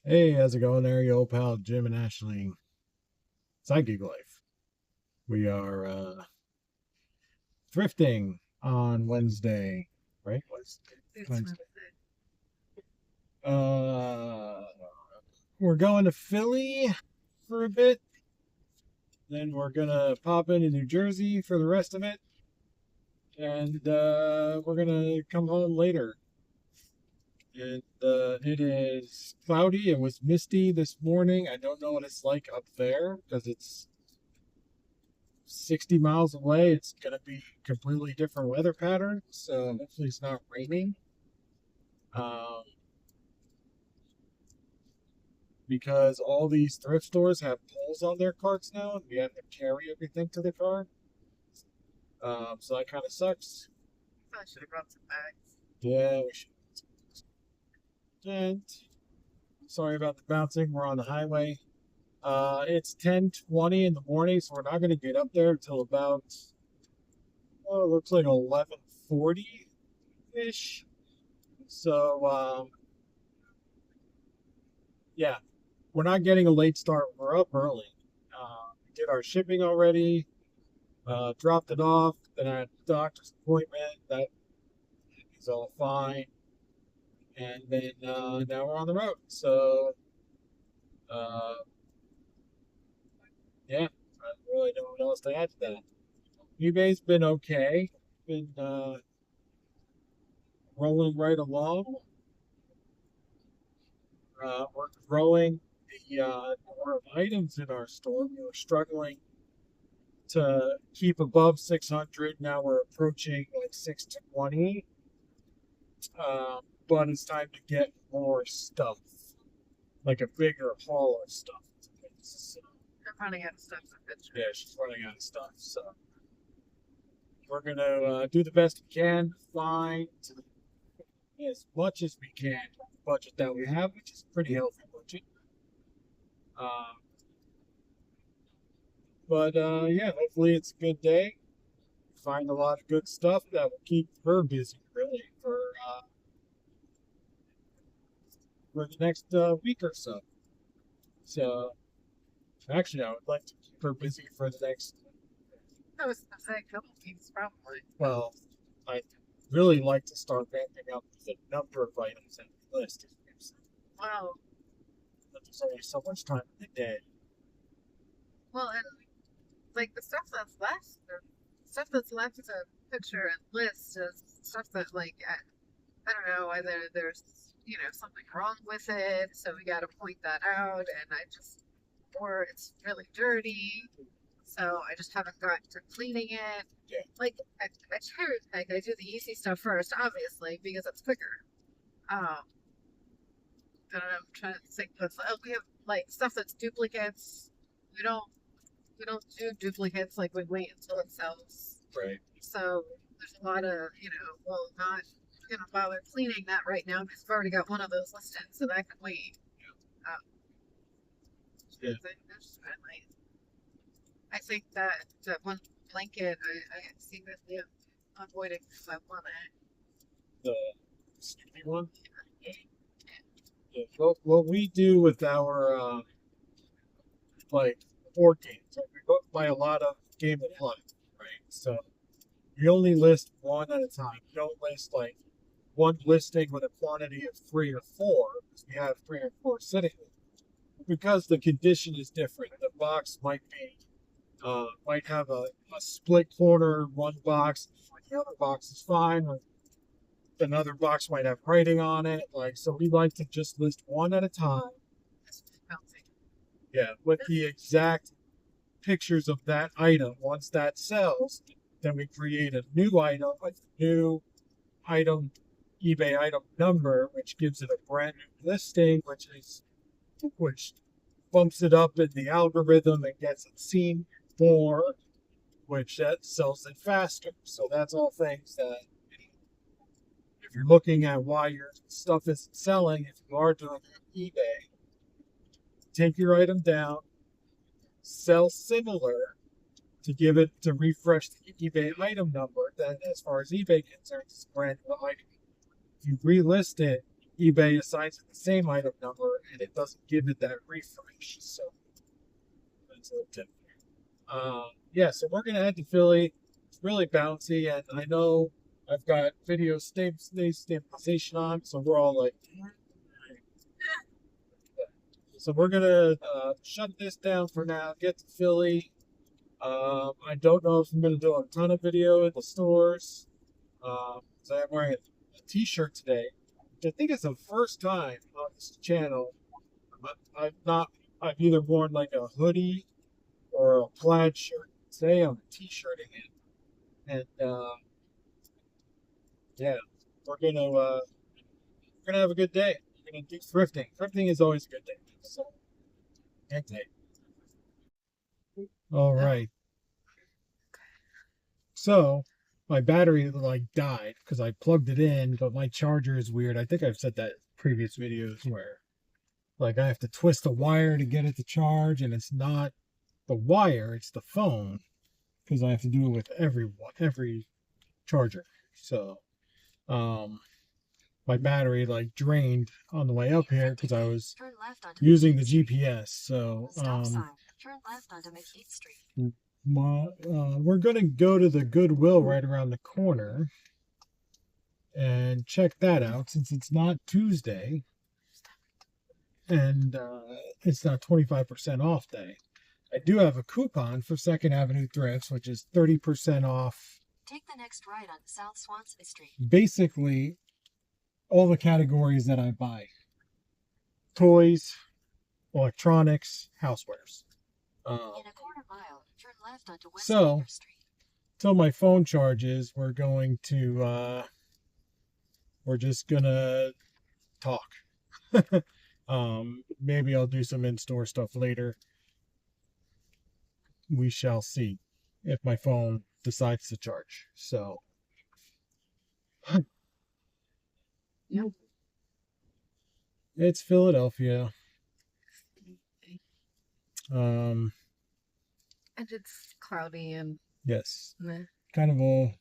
Hey, how's it going there, your old pal Jim and Ashley? Psychic Life. We are thrifting on Wednesday, right? Wednesday. Uh, we're going to Philly for a bit. Then we're gonna pop into New Jersey for the rest of it, and we're gonna come home later. And it is cloudy. It was misty this morning. I don't know what it's like up there because it's 60 miles away. It's going to be completely different weather pattern. So hopefully it's not raining. Um, because all these thrift stores have poles on their carts now, and we have to carry everything to the car. So that kind of sucks. Probably should have brought some bags. Yeah, we should. And sorry about the bouncing. We're on the highway. It's 10:20 in the morning, so we're not going to get up there until about, oh, it looks like 11:40-ish. So, yeah, we're not getting a late start. We're up early. We did our shipping already, dropped it off, then I had a doctor's appointment. That is all fine. And then now we're on the road. So, uh, yeah, I really don't know what else to add to that. eBay's been okay. Been rolling right along. We're growing the number of items in our store. We were struggling to keep above 600. Now we're approaching like 620. But it's time to get more stuff, like a bigger haul of stuff. I'm running out of stuff to picture. Yeah, she's running out of stuff. So we're going to do the best we can, find as much as we can with the budget that we have, which is a pretty healthy budget. But yeah, hopefully it's a good day. Find a lot of good stuff that will keep her busy, really, for the next week or so. So, actually, I would like to keep her busy for the next. I was going to say a couple weeks, probably. Well, I'd really like to start ramping up the number of items in the list. Well, But there's only so much time in the day. well, and like the stuff that's left, is a picture and list is stuff that, like, I don't know, either there's, something wrong with it, so we got to point that out, and or it's really dirty, so I just haven't gotten to cleaning it. Yeah. Like, I do the easy stuff first, obviously, because it's quicker. I don't know, I'm trying to think, but we have, like, stuff that's duplicates. We don't do duplicates, like, we wait until it sells. Right. So there's a lot of, well, not gonna bother cleaning that right now because I've already got one of those listed, so that can wait. Yeah. I think that one blanket I secretly avoiding because I want it. The Snoopy one? Yeah. Well, what we do with our like board games, like we buy a lot of Game of Life, right? So we only list one at a time. We don't list like one listing with a quantity of 3 or 4, because we have 3 or 4 sitting there. Because the condition is different. The box might have a split corner, one box, the other box is fine, or another box might have writing on it. Like, so we like to just list one at a time. Yeah, with the exact pictures of that item. Once that sells, then we create a new item with a new item, eBay item number, which gives it a brand new listing, which bumps it up in the algorithm and gets it seen more, which that sells it faster. So that's all things that, if you're looking at why your stuff isn't selling, if you are doing eBay, take your item down, sell similar, to give it to refresh the eBay item number. Then, as far as eBay concerns, it's a brand new item. If you relist it, eBay assigns it the same item number, and it doesn't give it that refresh. So that's a little tip. Yeah, so we're gonna head to Philly. It's really bouncy, and I know I've got video stabilization on, so we're all like. So we're gonna shut this down for now. Get to Philly. I don't know if I'm gonna do a ton of video in the stores. So I'm wearing a T-shirt today, which I think is the first time on this channel I've either worn like a hoodie or a plaid shirt. Today I'm T-shirting it, and yeah, we're gonna have a good day. We're gonna do thrifting. Thrifting is always a good day. So, good day. All right. So my battery like died because I plugged it in, but my charger is weird. I think I've said that in previous videos where like I have to twist the wire to get it to charge, and it's not the wire, it's the phone, because I have to do it with every charger. So my battery like drained on the way up here because I was using the GPS. So turn left onto McKeith Street. we're gonna go to the Goodwill right around the corner and check that out since it's not Tuesday and it's not 25% off day. I do have a coupon for Second Avenue Thrifts, which is 30% off. Take the next right on South Swanson Street. Basically, all the categories that I buy: toys, electronics, housewares. In a quarter mile, turn left onto West So, River Street. till my phone charges, we're just gonna talk. Maybe I'll do some in-store stuff later. We shall see if my phone decides to charge. So, Yep. it's Philadelphia. And it's cloudy and Yes, meh. kind of a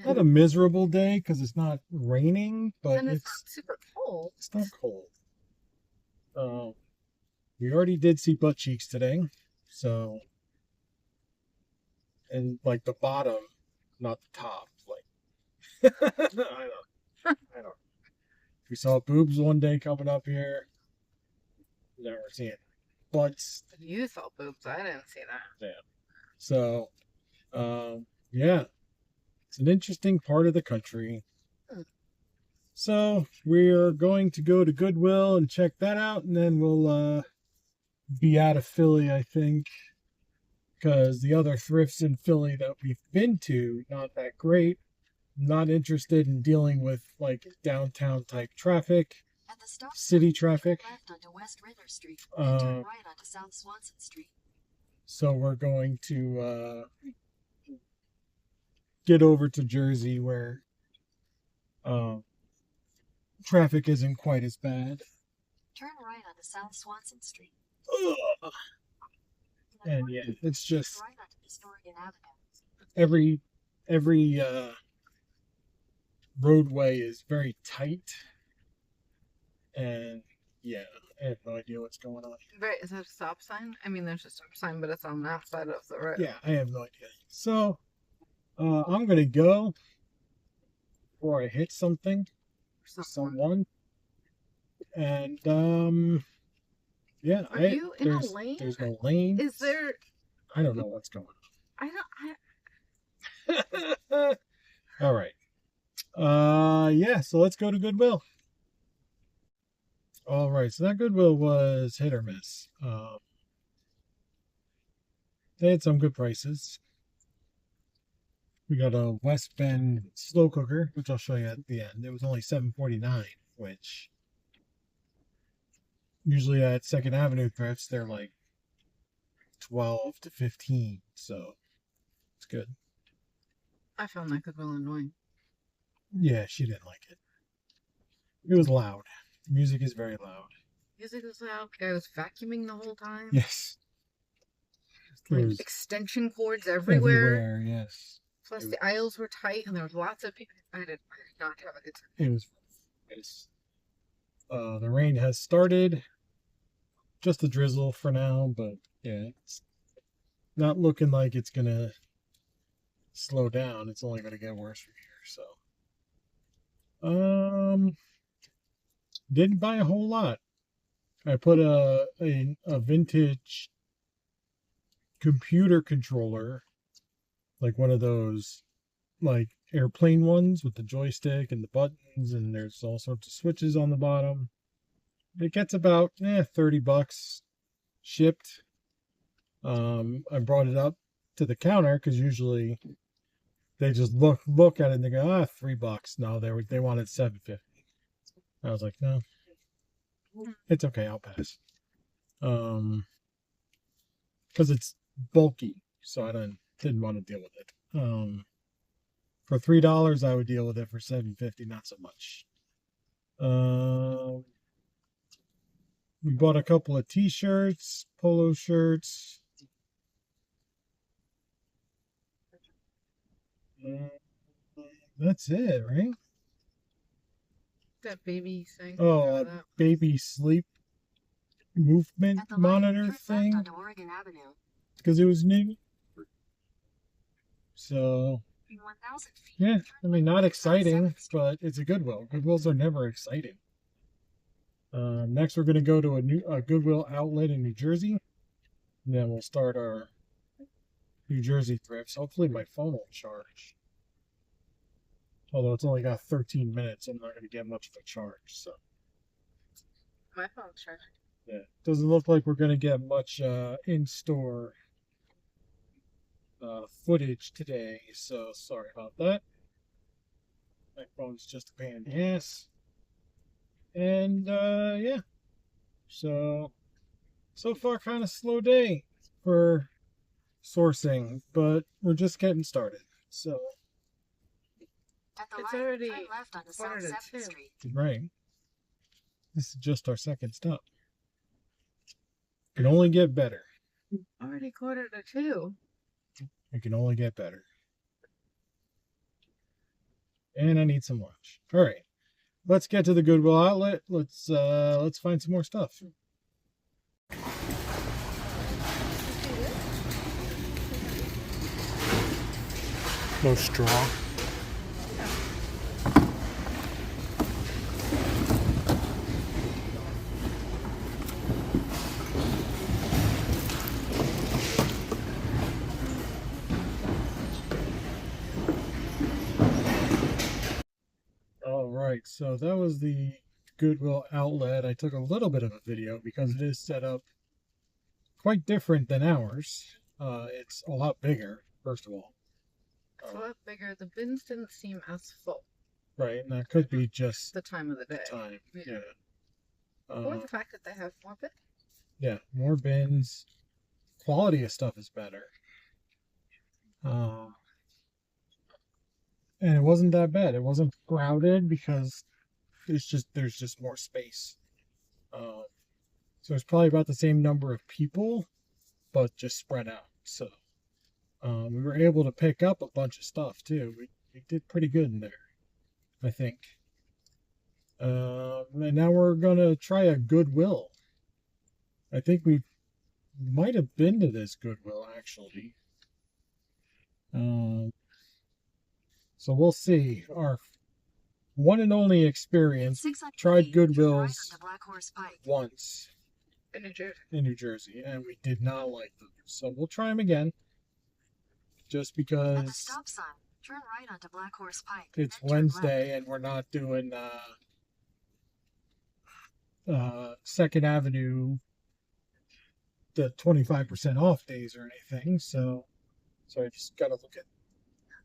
not a miserable day because it's not raining, but and it's it's not super cold. it's not cold. We already did see butt cheeks today, so and like the bottom, not the top. Like I don't. We saw boobs one day coming up here. Never seen it. Butts. You saw boobs. I didn't see that. Yeah. So, yeah, it's an interesting part of the country. So we're going to go to Goodwill and check that out, and then we'll be out of Philly, I think, because the other thrifts in Philly that we've been to, not that great. Not interested in dealing with like downtown type traffic, At the stop city sign, traffic. turn left onto West River Street. And turn right onto South Swanson Street. So we're going to get over to Jersey where traffic isn't quite as bad. Turn right onto South Swanson Street. Ugh. And yeah, it's just Right onto Historian Avenue. every roadway is very tight, and yeah, I have no idea what's going on. Right, is that a stop sign? I mean, there's a stop sign, but it's on that side of the road. Yeah, I have no idea. So I'm gonna go before I hit something, someone, and yeah, Are you in a there's lane? there's no lane. Is there? I don't know what's going I don't. on. All right. Yeah, so let's go to Goodwill. All right, so that Goodwill was hit or miss. They had some good prices. We got a West Bend slow cooker, which I'll show you at the end. It was only $7.49, which usually at Second Avenue thrifts they're like 12 to 15, so it's good. I found that Goodwill annoying. Yeah, she didn't like it. It was loud. Music is very loud. Music was loud. Guy was vacuuming the whole time. Yes. It like was extension cords everywhere. yes. Plus the aisles were tight and there was lots of people. I did not have a good time. It was nice. The rain has started. Just a drizzle for now, but yeah, it's not looking like it's gonna slow down. It's only gonna get worse from here. So, didn't buy a whole lot. I put a vintage computer controller, like one of those like airplane ones with the joystick and the buttons, and there's all sorts of switches on the bottom. It gets about $30 shipped. I brought it up to the counter because usually they just look at it and they go, $3. No, they wanted $7.50. I was like, no, it's okay, I'll pass. Because it's bulky, so I didn't want to deal with it. For $3, I would deal with it. For $7.50, not so much. We bought a couple of t-shirts, polo shirts. That's it, right? That baby thing. Oh, a baby sleep movement At the light, monitor turn left thing. onto Oregon Avenue. Because it was new. So, In 1,000 feet, yeah, I mean, not exciting, 7th Street. but it's a Goodwill. Goodwills are never exciting. Next, we're going to go to a Goodwill outlet in New Jersey. And then we'll start our New Jersey thrifts. Hopefully my phone will charge. Although it's only got 13 minutes, I'm not going to get much of a charge. So, My phone's charging. yeah, doesn't look like we're going to get much in-store footage today. So, sorry about that. My phone's just a pain in the ass. And, yeah. So far, kind of slow day for sourcing, but we're just getting started. So, At the It's light, already turn left onto South 1:02. 7th Street. right. This is just our second stop. Can only get better. Already 1:45. It can only get better. And I need some lunch. All right. Let's get to the Goodwill outlet. Let's find some more stuff. No straw. All right, so that was the Goodwill outlet. I took a little bit of a video because it is set up quite different than ours. It's a lot bigger, first of all. It's a lot bigger. The bins didn't seem as full Right, and that could be just the time of the day. time. Yeah. Or the fact that they have more bins. Yeah, more bins. Quality of stuff is better. And it wasn't that bad. It wasn't crowded because there's just more space. So it's probably about the same number of people, but just spread out. So we were able to pick up a bunch of stuff too. We did pretty good in there, I think. And now we're gonna try a Goodwill. I think we might have been to this Goodwill actually. So we'll see. Our one and only experience. 600 Tried feet, turn right Goodwill's onto Black Horse Pike. once In New Jersey. in New Jersey, and we did not like them. So we'll try them again. Just At the because stop sign, turn right onto Black Horse Pike. it's then turn left. Wednesday and we're not doing Second Avenue, the 25% off days or anything. So I just gotta look at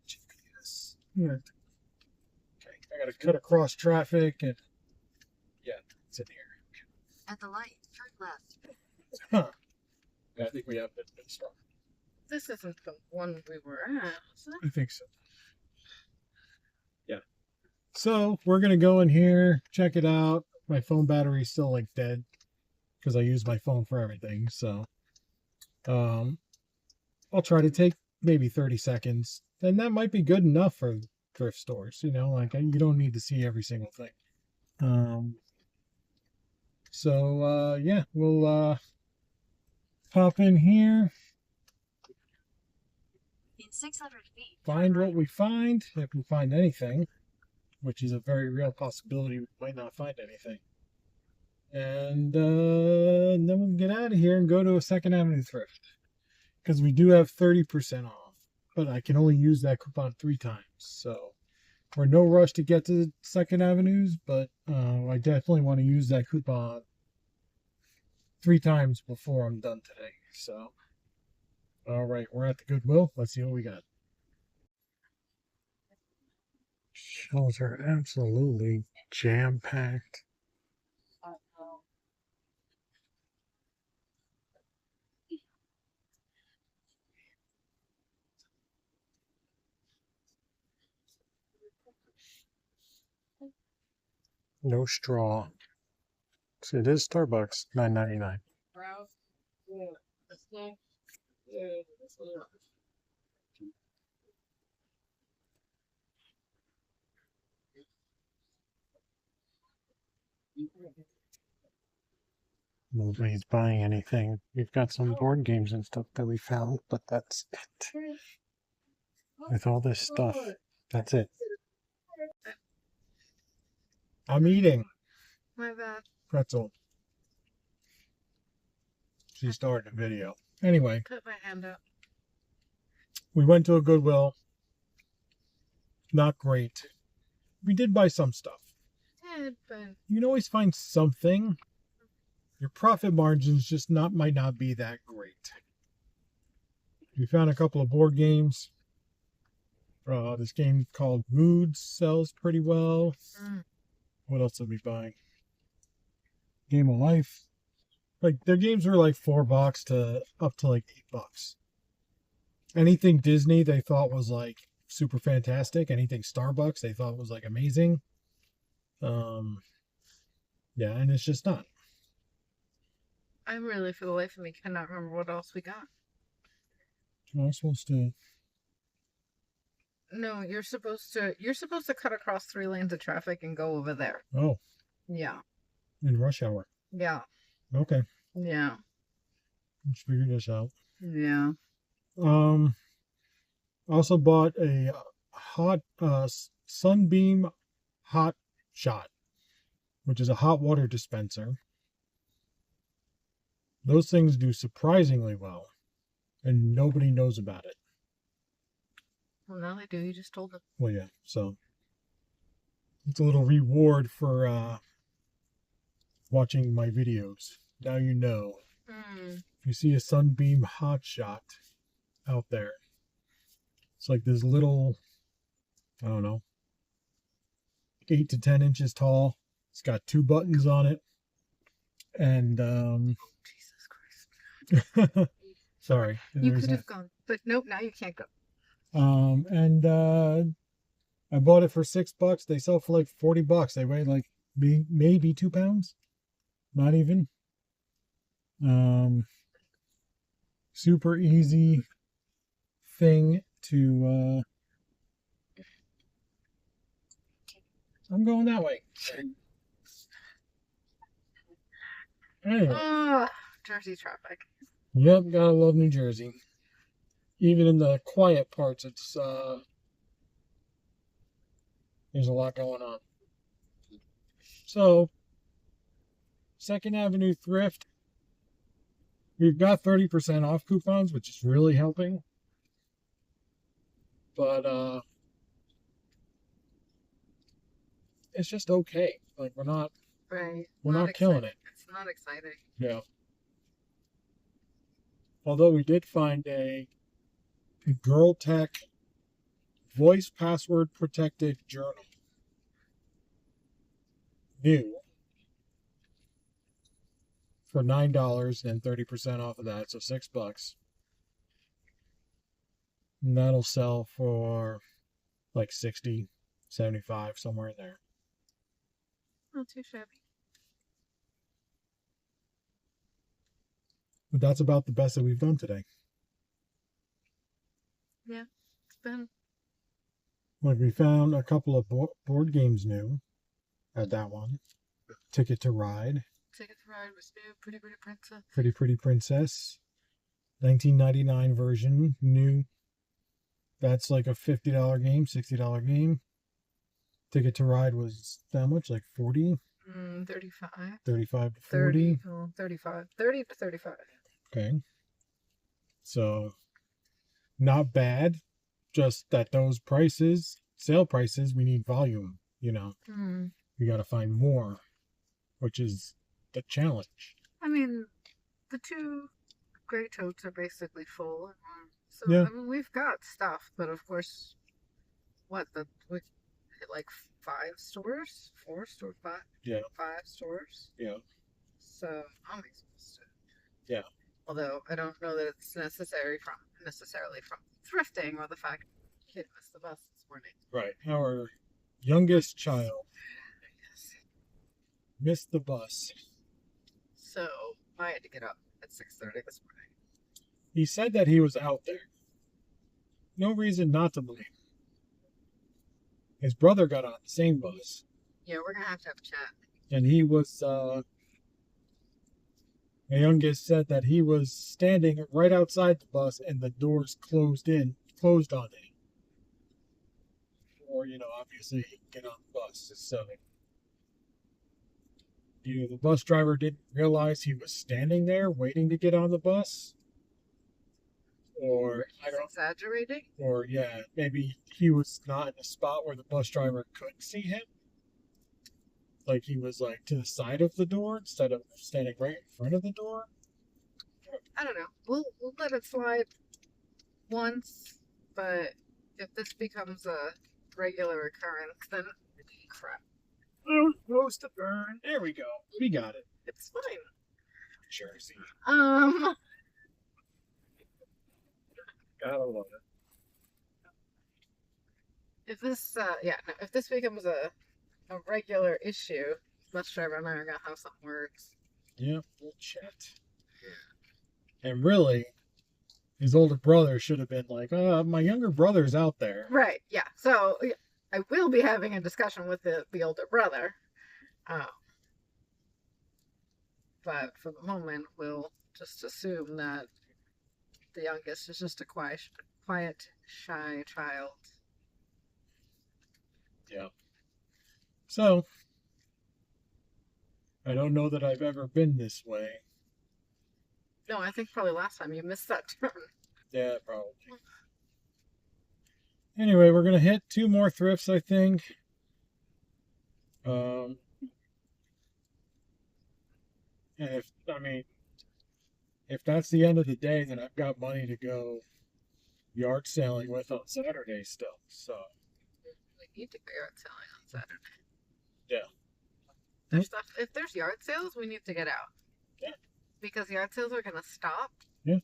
GPS. Yeah. Okay, I gotta cut across traffic and yeah, it's in here. At the light, turn left. Huh. Yeah, I think we have been strong. This isn't the one we were at, is it? I think so. Yeah. So we're gonna go in here, check it out. My phone battery's still like dead because I use my phone for everything. So, I'll try to take maybe 30 seconds. And that might be good enough for thrift stores, you know, like you don't need to see every single thing. Yeah, we'll pop in here, In 600 feet. find what we find, if we find anything, which is a very real possibility we might not find anything. And then we'll get out of here and go to a Second Avenue thrift. Because we do have 30% off. But I can only use that coupon 3 times. So we're in no rush to get to Second Avenues, but I definitely want to use that coupon 3 times before I'm done today. So, all right, we're at the Goodwill. Let's see what we got. Shelves are absolutely jam-packed. No straw. So it is Starbucks, $9.99. Nobody's buying anything. We've got some board games and stuff that we found, but that's it. With all this stuff, that's it. I'm eating My bad. pretzel. She started the video. Anyway, Put my hand up. we went to a Goodwill. Not great. We did buy some stuff. But You can always find something. Your profit margins just might not be that great. We found a couple of board games. This game called Moods sells pretty well. What else did we buy? Game of Life. Like their games were like $4 to up to like $8. Anything Disney they thought was like super fantastic. Anything Starbucks they thought was like amazing. Yeah, and it's just not. I really, for the life of me, cannot remember what else we got. I'm supposed to. No, you're supposed to cut across 3 lanes of traffic and go over there. Oh, Yeah. in rush hour. Yeah. Okay, Yeah. let's figure this out. Yeah. Also bought a hot Sunbeam Hot Shot, which is a hot water dispenser. Those things do surprisingly well, and nobody knows about it. Well, now they do. You just told them. Well, yeah, so it's a little reward for watching my videos. Now you know. If you see a Sunbeam Hot Shot out there, it's like this little, I don't know, 8 to 10 inches tall. It's got 2 buttons on it. And, Jesus Christ. sorry. You could have gone, but nope, now you can't go. I bought it for $6. They sell for like $40. They weigh like maybe 2 pounds. Not even. Super easy thing to, I'm going that way. Anyway. Jersey traffic. Yep, gotta love New Jersey. Even in the quiet parts, it's there's a lot going on. So, Second Avenue Thrift. We've got 30% off coupons, which is really helping. But it's just okay. Like we're not killing it. It's not exciting. Yeah. Although we did find a Girl Tech voice password protected journal. New. For $9 and 30% off of that, so $6. And that'll sell for like 60, 75, somewhere in there. Not too shabby. But that's about the best that we've done today. Yeah, it's been. Like we found a couple of board games new at that one. Ticket to Ride, Ticket to Ride was new. Pretty Pretty Princess. Pretty Pretty Princess, 1999 version, new. That's like a $50 game, $60 game. Ticket to Ride was that much, like 40, 35. 35 to 40. 35. 30 to 35. Okay. So not bad. Just that those prices, sale prices, we need volume, you know. We got to find more, which is the challenge. I mean, the two gray totes are basically full. So, Yeah. I mean, we've got stuff, but of course, we hit like 5 stores? 4 stores? 5? Yeah. 5 stores. Yeah. So, I'm exhausted. Yeah. Although, I don't know that it's necessarily from thrifting or the fact that kid missed the bus this morning. Right. Our youngest child missed the bus. So, I had to get up at 6:30 this morning. He said that he was out there. No reason not to believe. His brother got on the same bus. Yeah, we're going to have a chat. And he was, my youngest said that he was standing right outside the bus and the doors closed on him. Or, obviously he can get on the bus. So, the bus driver didn't realize he was standing there waiting to get on the bus. Or He's exaggerating? Or yeah, maybe he was not in a spot where the bus driver couldn't see him. Like he was like to the side of the door instead of standing right in front of the door. I don't know. We'll let it slide once, but if this becomes a regular occurrence, then crap. Oh, nose to burn. There we go. We got it. It's fine. Jersey. Gotta love it. If this becomes a regular issue, bus driver and I are gonna have some words. Yeah, we'll chat. And really, his older brother should have been like, my younger brother's out there. Right, yeah. So I will be having a discussion with the older brother. But for the moment, we'll just assume that the youngest is just a quiet, shy child. Yeah. So, I don't know that I've ever been this way. No, I think probably last time you missed that turn. Yeah, probably. Anyway, we're going to hit 2 more thrifts, I think. And if that's the end of the day, then I've got money to go yard sailing with on Saturday still. So We need to go yard selling on Saturday. Yeah. If there's yard sales, we need to get out. Yeah. Because yard sales are gonna stop. Yeah.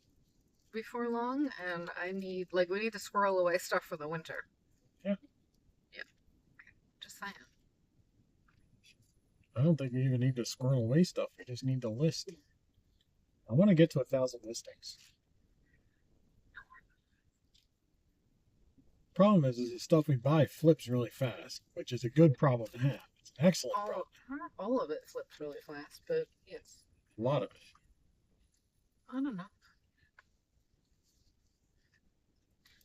Before long, and we need to squirrel away stuff for the winter. Yeah. Yeah. Just saying. I don't think we even need to squirrel away stuff. We just need to list. I want to get to 1,000 listings. Problem is the stuff we buy flips really fast, which is a good problem to have. It's an excellent problem. Not all of it flips really fast, but yes. A lot of it. I don't know.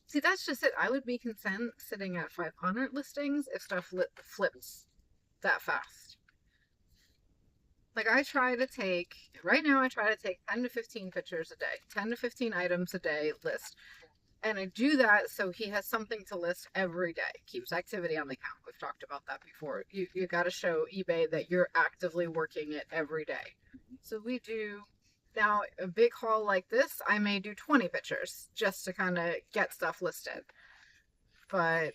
See, that's just it. I would be content sitting at 500 listings if stuff flips that fast. Like right now I try to take 10 to 15 pictures a day, 10 to 15 items a day list. And I do that so he has something to list every day. Keeps activity on the account. We've talked about that before. You got to show eBay that you're actively working it every day. So we do, now a big haul like this, I may do 20 pictures just to kind of get stuff listed. But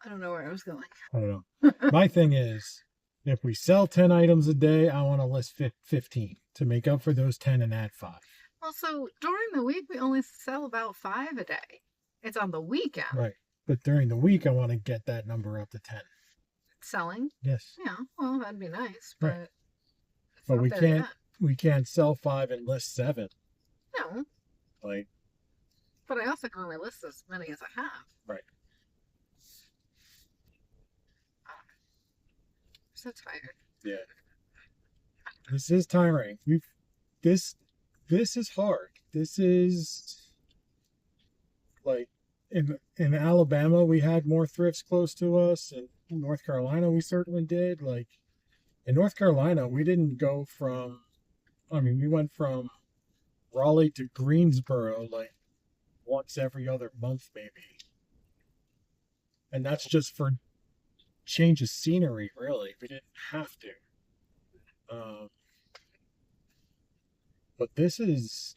I don't know where I was going. I don't know. My thing is, if we sell 10 items a day, I want to list 15 to make up for those 10 and add 5. Well, so during the week, we only sell about 5 a day. It's on the weekend. Right. But during the week, I want to get that number up to 10. Selling? Yes. Yeah, well, that'd be nice, but Right. But we can't sell 5 and list 7. No. Like, But I also can only list as many as I have. right. I'm so tired. Yeah. This is tiring. This this is hard. This is like in Alabama we had more thrifts close to us, and in North Carolina we certainly did. Like in North Carolina, we didn't go from we went from Raleigh to Greensboro like once every other month maybe. And that's just for change of scenery, really. We didn't have to. But this is,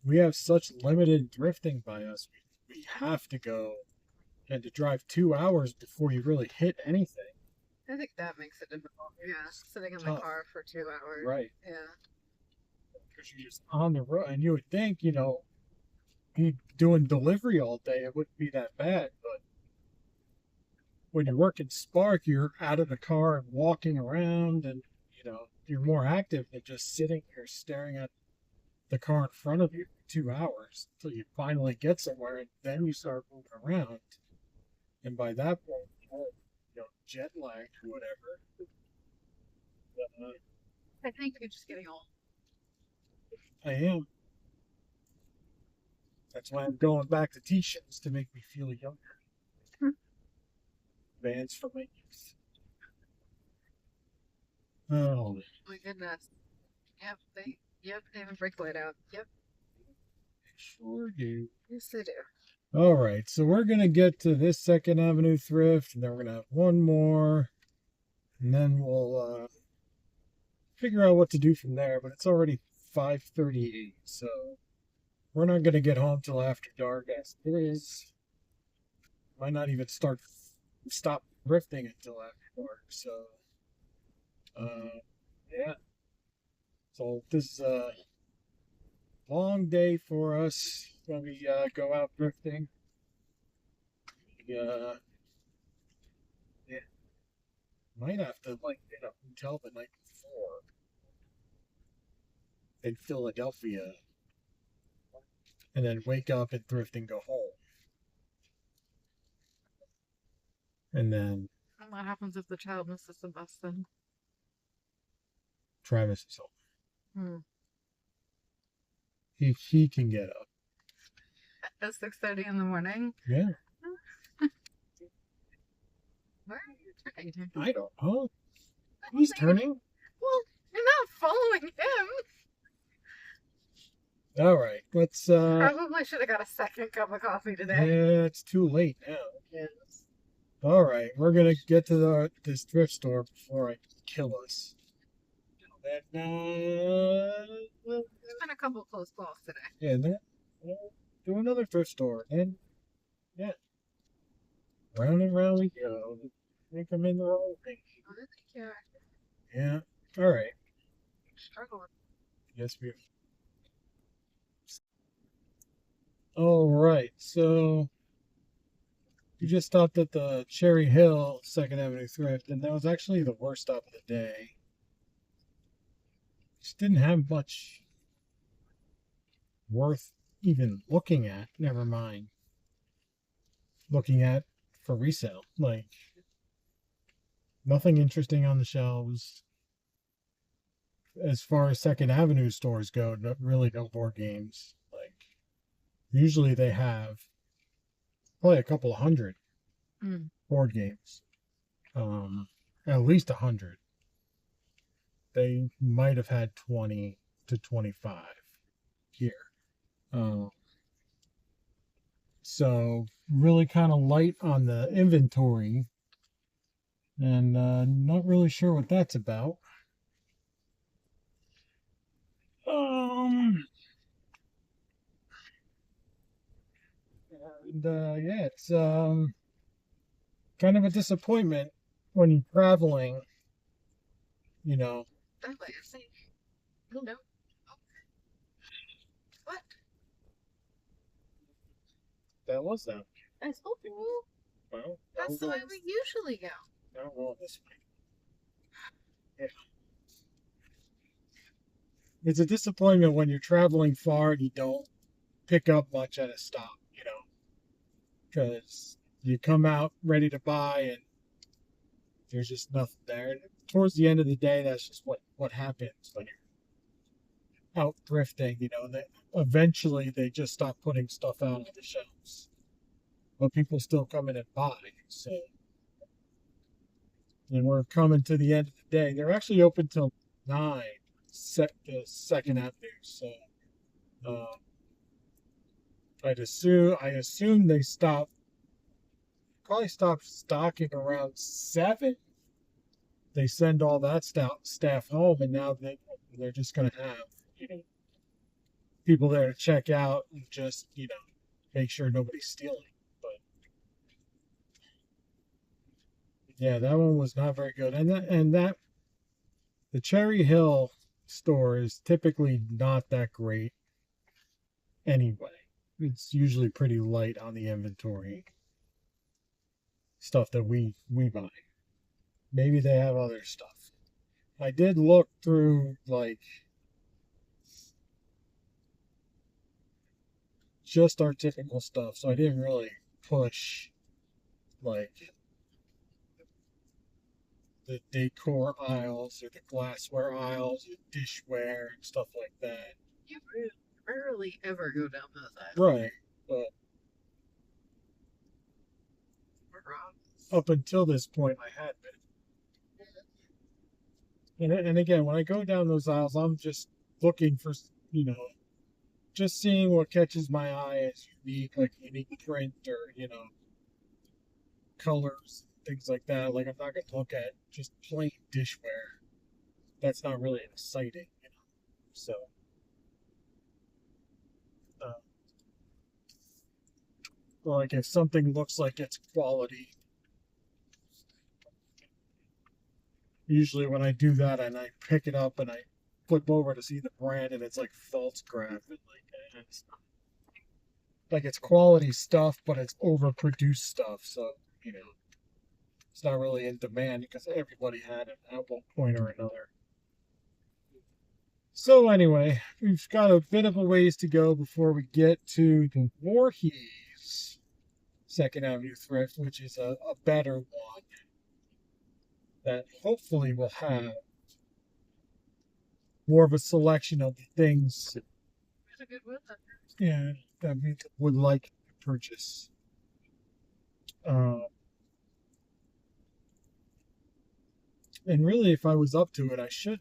we have such limited thrifting by us. We have to go and to drive 2 hours before you really hit anything. I think that makes it difficult. Yeah, sitting in the Tough. car for 2 hours. Right. Yeah. Because you're just on the road. And you would think, you doing delivery all day, it wouldn't be that bad. But when you're working Spark, you're out of the car and walking around, and, you're more active than just sitting here staring at the car in front of you for 2 hours until you finally get somewhere, and then you start moving around. And by that point, you're jet lagged or whatever. I think you're just getting old. I am. That's why I'm going back to t-shirts to make me feel younger. Vans for my youth. Oh, My goodness. Yep, they have brake light out. Yep. sure do. Yes, they do. All right, so we're gonna get to this Second Avenue thrift, and then we're gonna have one more, and then we'll figure out what to do from there. But it's already 5:38, so we're not gonna get home till after dark. As it is, might not even stop thrifting until after dark. So, yeah. So this is a long day for us when we go out thrifting. Yeah. Might have to get a hotel the night before in Philadelphia, and then wake up and thrift and go home. And then And what happens if the child misses the bus then? Travis is home. Hmm. He can get up. At 6:30 in the morning? Yeah. Where are you turning? I don't know. He's turning. Well, you're not following him. All right. Let's Probably should have got a second cup of coffee today. yeah, it's too late now. Yes. All right, we're gonna get to this thrift store before I kill us. And There's been a couple close calls today. yeah, then we'll do another thrift store, and yeah, round and round we go. I think I'm in the wrong thing. I think you're Yeah. All right. struggling. Yes, we. All right. So we just stopped at the Cherry Hill Second Avenue Thrift, and that was actually the worst stop of the day. Just didn't have much worth even looking at. Never mind looking at for resale. Like nothing interesting on the shelves. As far as Second Avenue stores go, really no board games. Like usually they have probably a couple of hundred board games. At least 100. They might have had 20 to 25 here. So really kind of light on the inventory, and not really sure what that's about. Yeah, it's kind of a disappointment when you're traveling, you know. That way, I see. No. Oh. What? That was that. I told you. Well, That's the way we usually go. Now we're going this way. it's a disappointment when you're traveling far and you don't pick up much at a stop, because you come out ready to buy and there's just nothing there. And towards the end of the day, that's just what happens when you're out thrifting. That eventually they just stop putting stuff out on the shelves, but people still come in and buy. So, and we're coming to the end of the day. They're actually open till 9, the Second Avenue. So, I assume they probably stopped stocking around 7. They send all that staff home, and now they're just going to have people there to check out and just make sure nobody's stealing. But yeah, that one was not very good, and that the Cherry Hill store is typically not that great anyway. It's usually pretty light on the inventory stuff that we buy. Maybe they have other stuff. I did look through just our typical stuff, so I didn't really push the decor aisles or the glassware aisles or dishware and stuff like that. You rarely ever go down those aisles. Right, but up until this point, I had been. And again, when I go down those aisles, I'm just looking for, just seeing what catches my eye as unique, like unique print or, colors, things like that. Like, I'm not going to look at just plain dishware. That's not really exciting, So, like if something looks like it's quality, usually when I do that and I pick it up and I flip over to see the brand and it's like false graph and it's not, like it's quality stuff, but it's overproduced stuff. So, it's not really in demand because everybody had it at one point or another. So anyway, we've got a bit of a ways to go before we get to the Voorhees Second Avenue Thrift, which is a better one that hopefully will have more of a selection of things that we would like to purchase. And really, if I was up to it, I should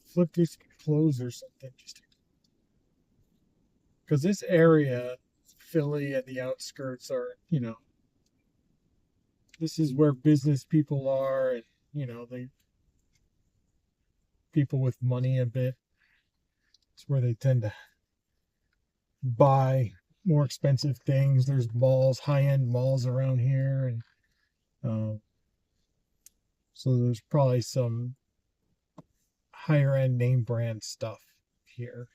flip these clothes or something, just because this area, Philly and the outskirts are, this is where business people are, and they people with money a bit. It's where they tend to buy more expensive things. There's malls, high-end malls around here, and so there's probably some higher end name brand stuff here.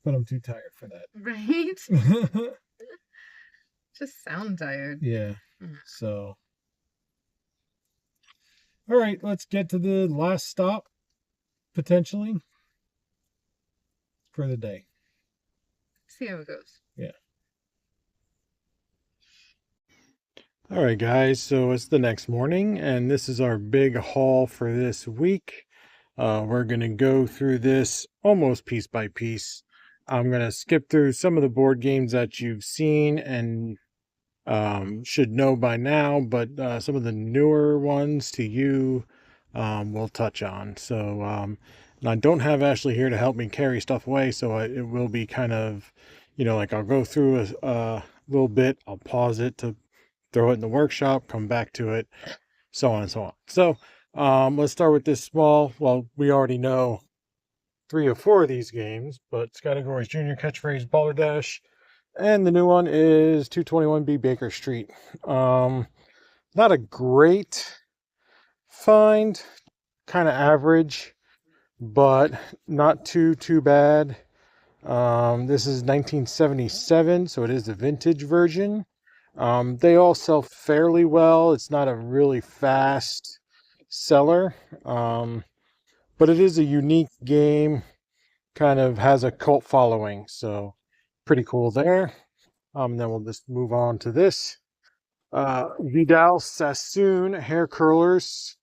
But I'm too tired for that. Right? Just sound tired. Yeah. So, all right, let's get to the last stop, potentially, for the day. See how it goes. Yeah. All right, guys, so it's the next morning, and this is our big haul for this week. We're going to go through this almost piece by piece. I'm going to skip through some of the board games that you've seen and should know by now, but some of the newer ones to you we'll touch on. So and I don't have Ashley here to help me carry stuff away, so it will be kind of, like I'll go through a little bit, I'll pause it to throw it in the workshop, come back to it, so on and so on. So let's start with this small. Well, we already know 3 or 4 of these games, but it's categories Junior Catchphrase Baller Dash, and the new one is 221B Baker Street. Not a great find, kind of average, but not too bad. This is 1977, so it is the vintage version. They all sell fairly well. It's not a really fast Reseller. But it is a unique game, kind of has a cult following, so pretty cool there. Then we'll just move on to this. Vidal Sassoon hair curlers.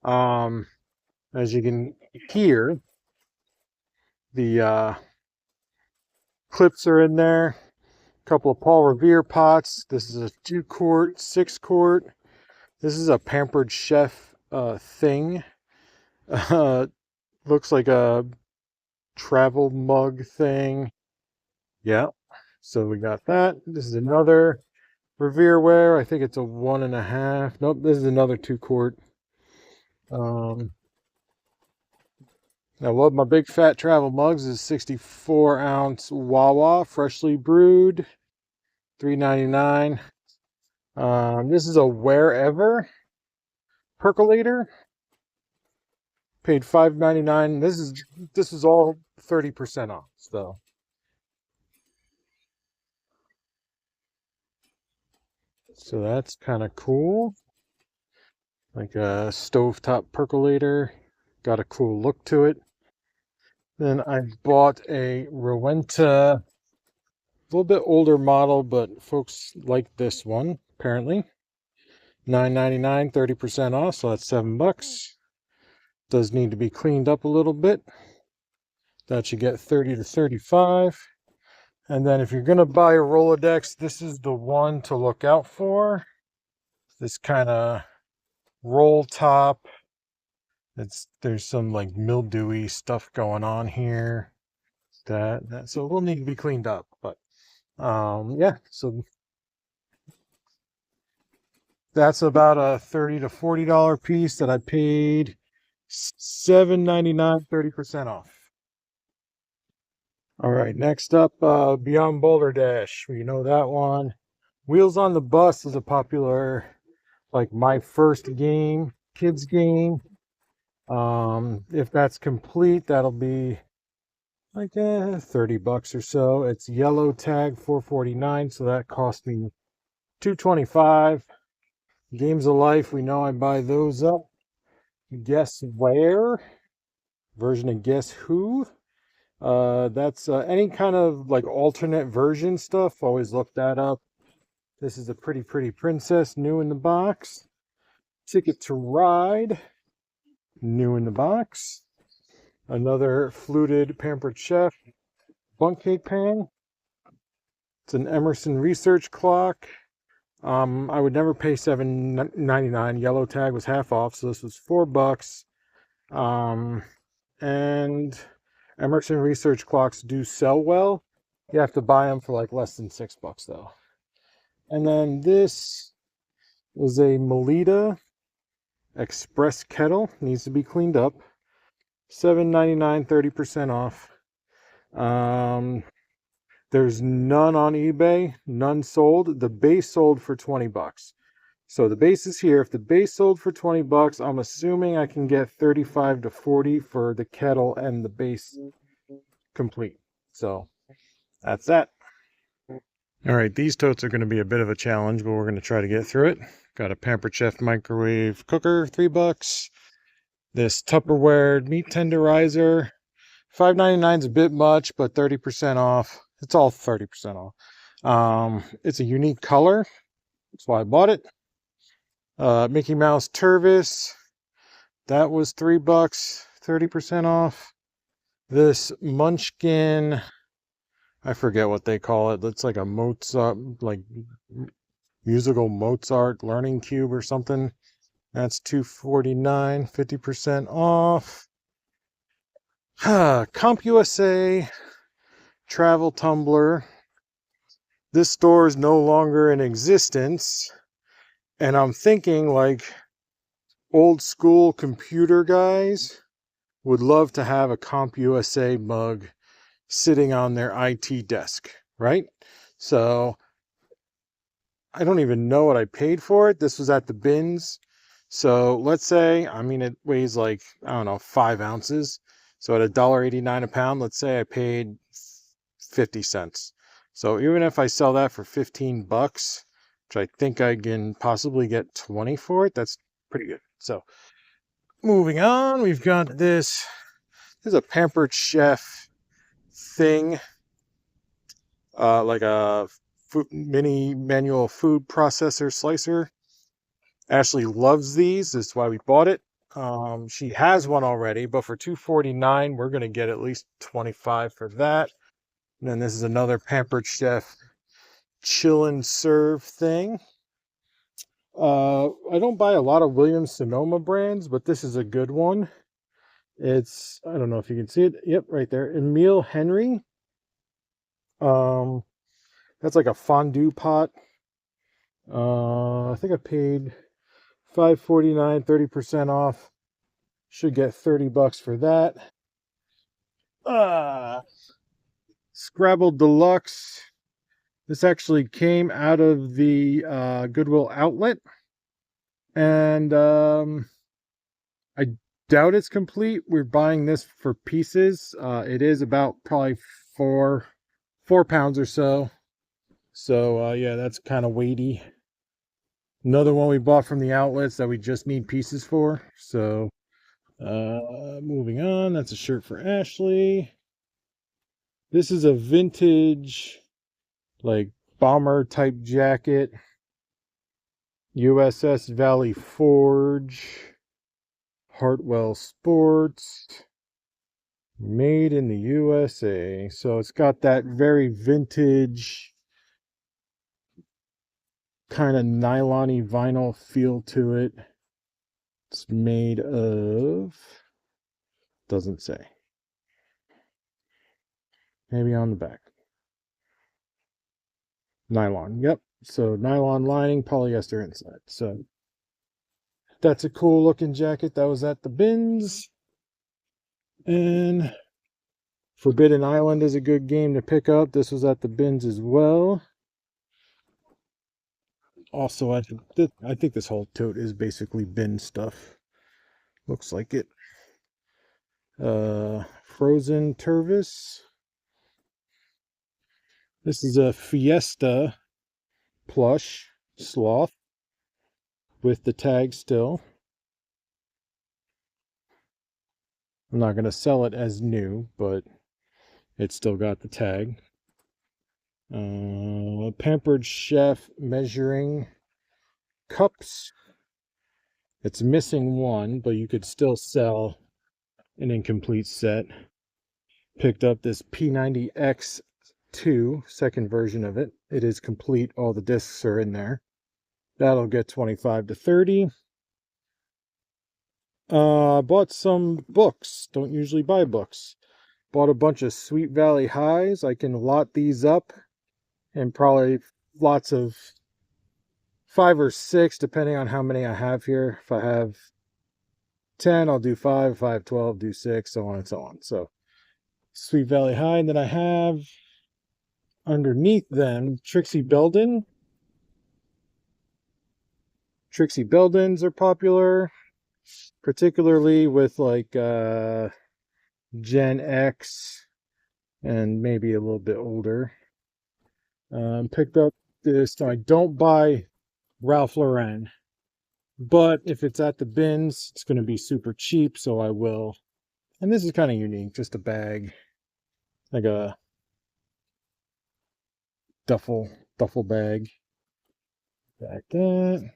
As you can hear, the clips are in there. A couple of Paul Revere pots. This is a 2-quart, 6-quart. This is a Pampered Chef thing. Looks like a travel mug thing. Yeah. So we got that. This is another Revereware. I think it's a 1.5. Nope, this is another 2-quart. I love my big fat travel mugs. This is 64-ounce Wawa, freshly brewed, $3.99. This is a Wherever percolator. Paid $5.99. This is all 30% off. So that's kind of cool. Like a stovetop percolator. Got a cool look to it. Then I bought a Rowenta, a little bit older model, but folks like this one, apparently. $9.99, 30% off, so that's $7. Does need to be cleaned up a little bit. That should get 30 to 35. And then if you're going to buy a Rolodex, this is the one to look out for. This kind of roll top. There's some like mildewy stuff going on here. So it will need to be cleaned up. But yeah, so that's about a $30 to $40 piece that I paid $7.99, 30% off. All right, next up, Beyond Boulder Dash. You know that one. Wheels on the Bus is a popular, like my first game, kids game. If that's complete, that'll be like $30 or so. It's yellow tag, $4.49, so that cost me $2.25. Games of Life, we know I buy those up. Guess Where version of Guess Who. That's any kind of like alternate version stuff. Always look that up. This is a Pretty Pretty Princess, new in the box. Ticket to Ride, new in the box. Another fluted Pampered Chef bunk cake pan. It's an Emerson research clock. I would never pay $7.99. Yellow tag was half off, so this was $4. And Emerson research clocks do sell well. You have to buy them for like less than $6 though. And then this is a Melita Express kettle. Needs to be cleaned up. $7.99, 30% off. There's none on eBay, none sold. The base sold for $20. So the base is here. If the base sold for $20, I'm assuming I can get 35 to 40 for the kettle and the base complete. So that's that. All right, these totes are going to be a bit of a challenge, but we're going to try to get through it. Got a Pampered Chef microwave cooker, $3. This Tupperware meat tenderizer, $5.99 is a bit much, but 30% off. It's all 30% off. It's a unique color. That's why I bought it. Mickey Mouse Tervis. That was $3, 30% off. This Munchkin, I forget what they call it. It's like a Mozart, like musical Mozart learning cube or something. That's $2.49, 50% off. CompUSA travel tumbler. This store is no longer in existence. And I'm thinking like old school computer guys would love to have a CompUSA mug sitting on their IT desk, right? So I don't even know what I paid for it. This was at the bins. So let's say, I mean, it weighs like, I don't know, 5 ounces. So at $1.89 a pound, let's say I paid 50 cents. So even if I sell that for $15, which I think I can possibly get 20 for it, that's pretty good. So Moving on, we've got this. This is a Pampered Chef thing, like a mini manual food processor slicer. Ashley loves these. That's why we bought it. She has one already, but for $249, we're gonna get at least 25 for that. And then this is another Pampered Chef chill and serve thing. I don't buy a lot of Williams Sonoma brands, but this is a good one. It's, I don't know if you can see it. Yep, right there. Emile Henry. That's like a fondue pot. I think I paid $5.49, 30% off. Should get 30 bucks for that. Scrabble Deluxe. This actually came out of the Goodwill Outlet. And I doubt it's complete. We're buying this for pieces. It is about probably four pounds or so. So yeah, that's kind of weighty. Another one we bought from the outlets that we just need pieces for. So moving on, that's a shirt for Ashley. This is a vintage, like, bomber type jacket. USS Valley Forge. Hartwell Sports. Made in the USA. So it's got that very vintage, kind of nylon-y vinyl feel to it. It's made of, doesn't say. Maybe on the back. Nylon, yep. So nylon lining, polyester inside. So that's a cool looking jacket. That was at the bins. And Forbidden Island is a good game to pick up. This was at the bins as well. Also, I think this whole tote is basically bin stuff. Looks like it. Frozen Tervis. This is a Fiesta plush sloth with the tag still. I'm not going to sell it as new, but it's still got the tag. Pampered Chef measuring cups. It's missing one, but you could still sell an incomplete set. Picked up this P90X2, second version of it. It is complete. All the discs are in there. That'll get 25 to 30. Bought some books. Don't usually buy books. Bought a bunch of Sweet Valley Highs. I can lot these up, and probably lots of 5 or 6, depending on how many I have here. If I have 10, I'll do 5. If I have 12, do 6, so on and so on. So Sweet Valley High. And then I have underneath them Trixie Belden. Trixie Beldens are popular, particularly with like Gen X and maybe a little bit older. Picked up this. I don't buy Ralph Lauren, but if it's at the bins, it's going to be super cheap, so I will. And this is kind of unique, just a bag, like a duffel bag. Back that.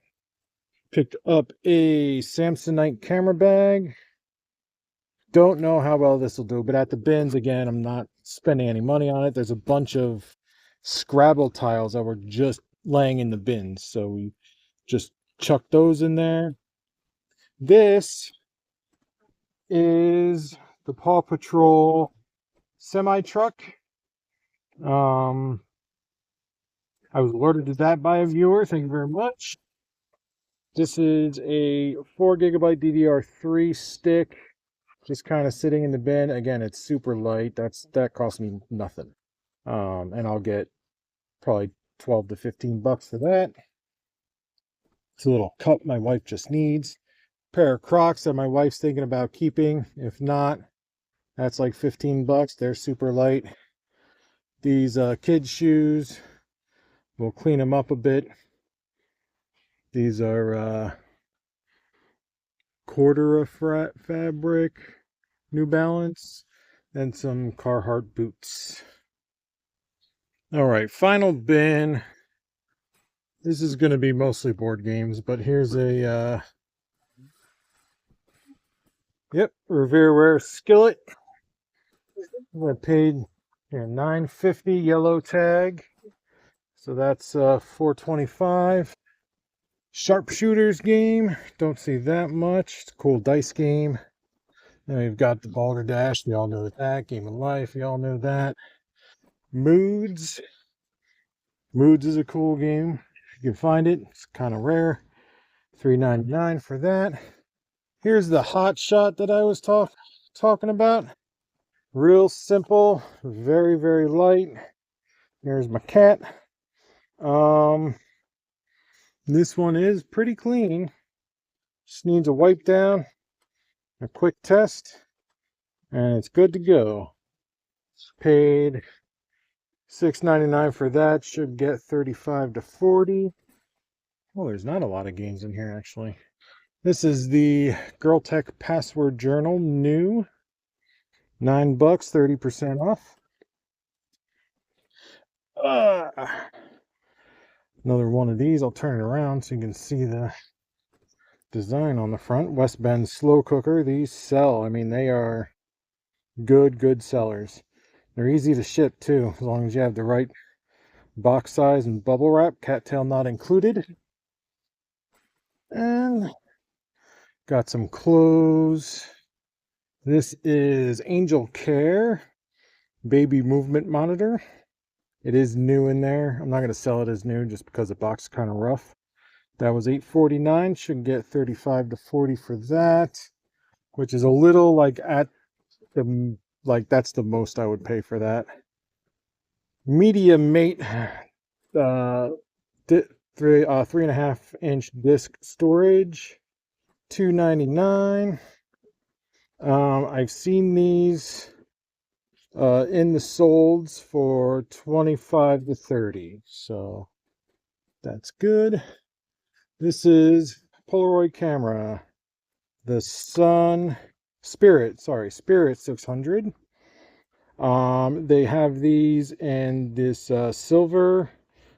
Picked up a Samsonite camera bag. Don't know how well this will do, but at the bins, again, I'm not spending any money on it. There's a bunch of Scrabble tiles that were just laying in the bins, so we just chucked those in there. This is the Paw Patrol semi-truck. I was alerted to that by a viewer. Thank you very much. This is a 4 gigabyte DDR3 stick, just kind of sitting in the bin. Again, it's super light. That cost me nothing. And I'll get probably 12 to 15 bucks for that. It's a little cup my wife just needs. Pair of Crocs that my wife's thinking about keeping. If not, that's like 15 bucks. They're super light. These kids shoes, we'll clean them up a bit. These are Cordura fabric, New Balance, and some Carhartt boots. All right, final bin. This is going to be mostly board games, but here's a yep, Revereware skillet. I paid here $9.50 yellow tag, so that's $4.25. Sharpshooters game, don't see that much. It's a cool dice game. Then we've got the Balderdash, we all know that. Game of Life, we all know that. Moods. Moods is a cool game. If you can find it, it's kind of rare. $3.99 for that. Here's the Hot Shot that I was talking about. Real simple, very, very light. Here's my cat. This one is pretty clean. Just needs a wipe down, a quick test, and it's good to go. Paid $6.99 for that. Should get 35 to 40. Well, there's not a lot of games in here actually. This is the Girl Tech Password Journal, new. $9, 30% off. Another one of these. I'll turn it around so you can see the design on the front. West Bend slow cooker. These sell. I mean, they are good sellers. They're easy to ship too, as long as you have the right box size and bubble wrap. Cattail not included. And got some clothes. This is Angel Care baby movement monitor. It is new in there. I'm not going to sell it as new just because the box is kind of rough. That was $8.49. Should get 35 to 40 for that, which is a little like at the that's the most I would pay for that. Media Mate 3.5-inch disc storage, $2.99. I've seen these in the solds for 25 to 30, so that's good. This is Polaroid camera, the Spirit 600. They have these in this silver,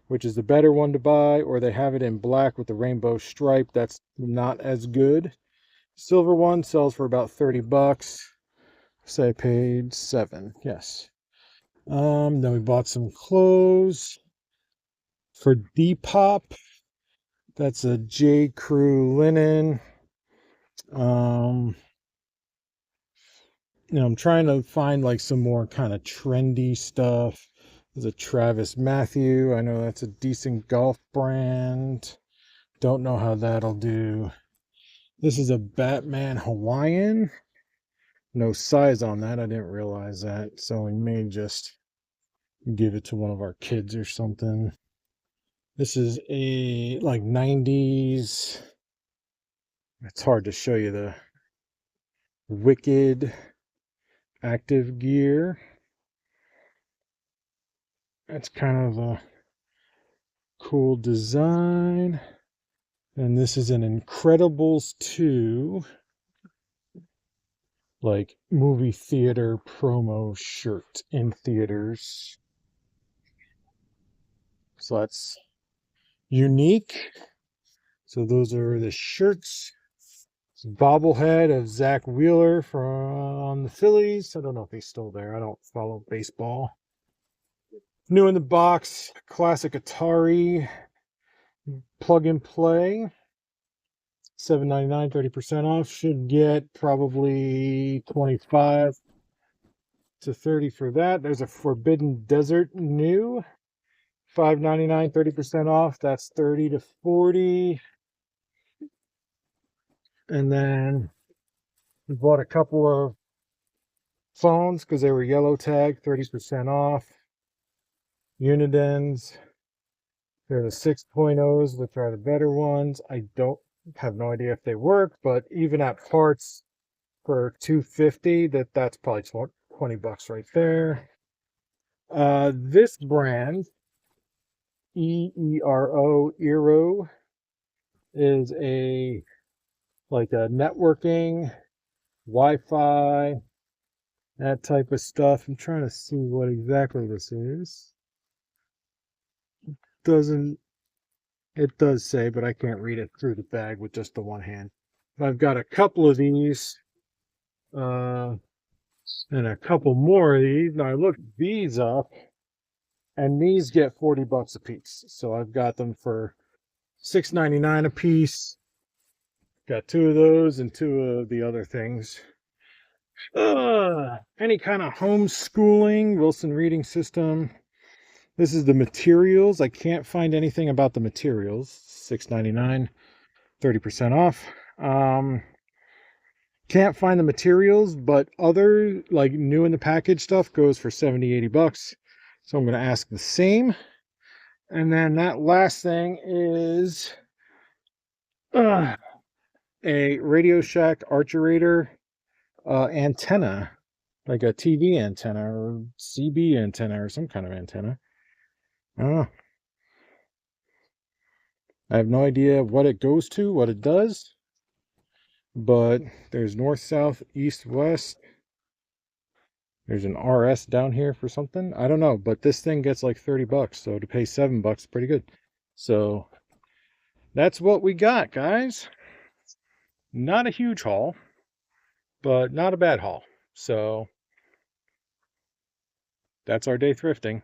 which is the better one to buy, or they have it in black with the rainbow stripe. That's not as good. Silver one sells for about $30. Say I paid $7. Yes. Then we bought some clothes for Depop. That's a J. Crew linen. I'm trying to find like some more kind of trendy stuff. There's a Travis Matthew. I know that's a decent golf brand. Don't know how that'll do. This is a Batman Hawaiian. No size on that. I didn't realize that. So we may just give it to one of our kids or something. This is a like 90s. It's hard to show you the Wicked active gear. That's kind of a cool design. And this is an Incredibles 2 like movie theater promo shirt in theaters. So that's unique. So those are the shirts. It's a bobblehead of Zach Wheeler from the Phillies. I don't know if he's still there. I don't follow baseball. New in the box, classic Atari plug and play. $7.99, 30% off. Should get probably 25 to 30 for that. There's a Forbidden Desert new. $5.99, 30% off. That's 30 to 40. And then we bought a couple of phones because they were yellow tag, 30% off. Unidens. They're the 6.0s, which are the better ones. I don't have no idea if they work, but even at parts for $250, that's probably $20 right there. This brand, Eero, is a like networking, Wi-Fi, that type of stuff. I'm trying to see what exactly this is. Doesn't It does say, but I can't read it through the bag with just the one hand. I've got a couple of these, and a couple more of these. Now I looked these up, and these get 40 bucks a piece. So I've got them for $6.99 a piece. Got two of those and two of the other things. Any kind of homeschooling, Wilson Reading System. This is the materials. I can't find anything about the materials. $6.99, 30% off. Can't find the materials, but other like new in the package stuff goes for 70, 80 bucks. So I'm going to ask the same. And then that last thing is a Radio Shack Archerator antenna, like a TV antenna or CB antenna or some kind of antenna. I don't know. I have no idea what it goes to, what it does, but there's north, south, east, west. There's an RS down here for something. I don't know, but this thing gets like 30 bucks, so to pay 7 bucks, pretty good. So that's what we got, guys. Not a huge haul, but not a bad haul. So that's our day thrifting.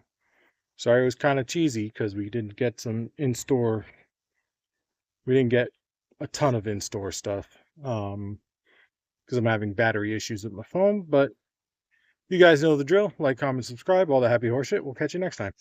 Sorry it was kind of cheesy because we didn't get some in-store. We didn't get a ton of in-store stuff because I'm having battery issues with my phone. But you guys know the drill. Like, comment, subscribe, all the happy horse shit. We'll catch you next time.